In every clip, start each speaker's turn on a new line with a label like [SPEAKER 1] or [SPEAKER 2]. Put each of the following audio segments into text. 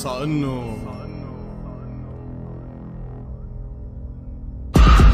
[SPEAKER 1] القصة انه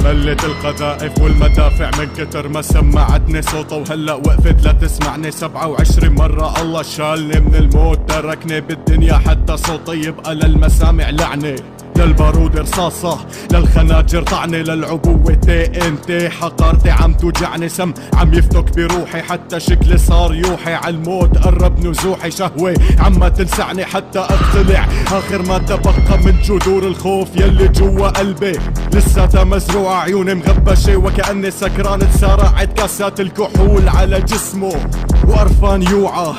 [SPEAKER 1] ملت القذائف والمدافع من كتر ما سمعتني صوته، وهلا وقفت لا تسمعني 27 مرة. الله شالني من الموت تركني بالدنيا حتى صوتي يبقى للمسامع لعنة، للبارود رصاصة، للخناجر طعني، للعبوة TNT. حقارتي عم توجعني، سم عم يفتك بروحي، حتى شكلي صار يوحي. عالموت قرب نزوحي، شهوة عم تلسعني حتى اقتلع. اخر ما تبقى من جذور الخوف يلي جوا قلبي لساتها مزروعة. عيوني مغبشة وكأني سكران، تسارعت كاسات الكحول على جسمه وقرفان يوعى.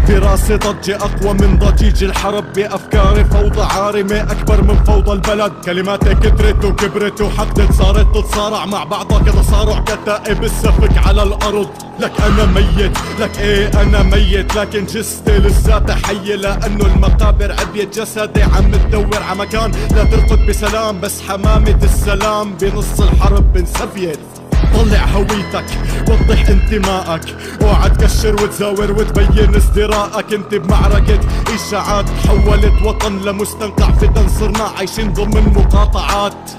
[SPEAKER 1] براسي ضجة أقوى من ضجيج الحرب، بأفكاري فوضى عارمة أكبر من فوضى البلد. كلماتي كترت وكبرت وحقدت صارت تتصارع مع بعضها كتصارع كتائب السفك على الأرض. لك أنا ميت، لك إيه أنا ميت، لكن جثتي لساتها حية، لأنه المقابر عبيت جسدي عم تدور عمكان لا ترقد بسلام. بس حمامة السلام بنص الحرب انسفيت. طلع هويتك، وضح انتمائك، اوعى تكشر وتزاور وتبين ازدراءك. انت بمعركة اشاعات تحولت وطن لمستنقع فتن، صرنا عايشين ضمن مقاطعات.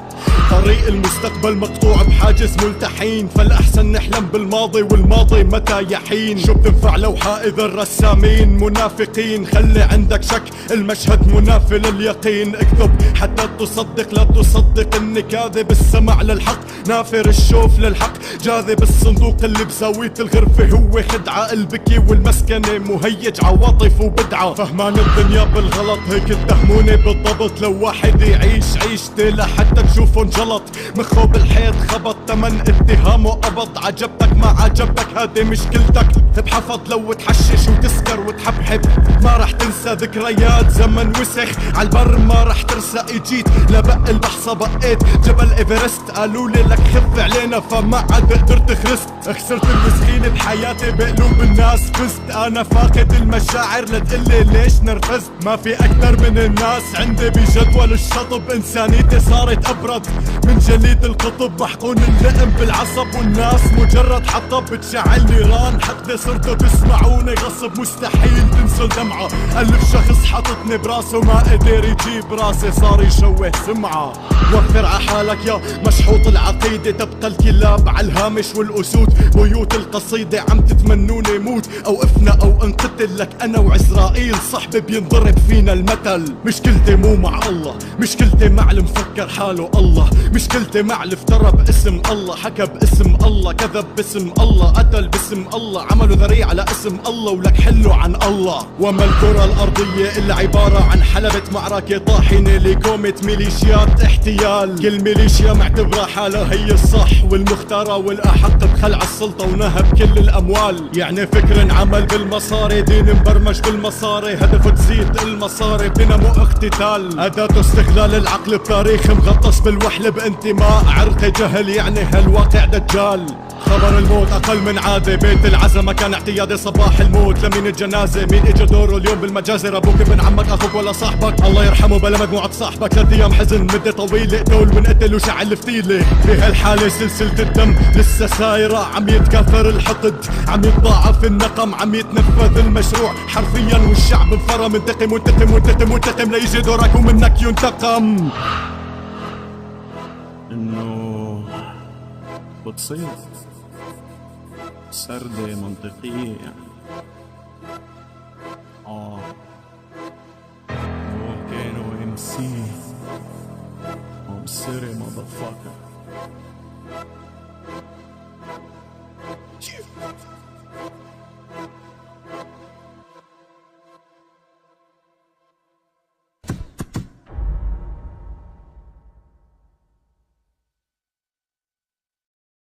[SPEAKER 1] طريق المستقبل مقطوع بحاجز ملتحين، فالأحسن نحلم بالماضي والماضي متى يحين. شو بتنفع لوحة إذا الرسامين منافقين؟ خلي عندك شك، المشهد منافي لليقين. اكتب حتى تصدق، لا تصدق اني كاذب. السمع للحق نافر الشوف للحق جاذب. الصندوق اللي بزاوية الغرفة هو خدعة، البكي والمسكنة مهيج عواطف وبدعة. فهمان الدنيا بالغلط هيك اتهموني بالضبط. لو واحد يعيش عيشتي لحتى تشوفه انجلط، مخه بالحيط خبط، تمن اتهامه قبض. عجبتك ما عجبتك هذه مشكلتك، بحفظ لو تحشش وتسكر وتحبحب ما رح تنسى ذكريات زمن وسخ. عالبر ما رح ترسى، اجيت لبق البحصة بقيت جبل ايفرست. قالولي لك خف علينا فما عاد قدرت خرست. خسرت المسكين بحياتي بقلوب الناس، فزت انا فاقد المشاعر لتقلي ليش نرفزت. ما في اكتر من الناس عندي بجدول الشطب، انسانيتي صارت ابرد من جليد القطب. محقون اللئم بالعصب والناس مجرد حطب، بتشعل نيران حتى صرتوا تسمعوني غصب. مستحيل تنسوا دمعة، ألف شخص حاططني براسه ما قدر يجيب راسي، صار يشوه سمعة. وفر عحالك يا مشحوط العقيدة، تبقى الكلاب عالهامش والأسود بيوت القصيدة عم تتمنوني موت أو افنى أو انقتل. لك أنا وعزرائيل صحبي بينضرب فينا المثل. مشكلتي مو مع الله، مشكلتي مع المفكر حاله الله. مشكلتي مع اللي افترى باسم الله، حكى باسم الله، كذب باسم الله، قتل باسم الله، عملوا ذريعة على اسم الله. ولك حلوا عن الله. وما الكرة الأرضية إلا عبارة عن حلبة معركة طاحنة لكومة ميليشيات احتيال. كل ميليشيا معتبرة حالها هي الصح والمختارة والأحق بخلع السلطة ونهب كل الأموال. يعني فكر انعمل بالمصاري، دين مبرمج بالمصاري، هدفه تزيد المصاري بنمو اقتتال. أداة استغلال العقل بتاريخ مغطس بالوحل بانتماء عرقي جهل، يعني هالواقع دجال. خبر الموت أقل من عادة، بيت العزا كان اعتيادي صباح الموت. لمين الجنازة؟ مين اجى دوره اليوم بالمجازر؟ أبوك ابن عمك أخوك ولا صاحبك؟ الله يرحمه بلا مجموعة صاحبك. 3 أيام حزن مدة طويلة، قتل ونقتل وشعل فتيلة. بهالحالة سلسلة الدم لسه سايرة، عم يتكاثر الحقد، عم يتضاعف النقم، عم يتنفذ المشروع حرفيا. والشعب انفرى، منتقم منتقم منتقم منتقم ليجي دورك ومنك ينتقم. إنه بتصير سردة منطقية يعني. فولكانو MC I'm city motherfucker.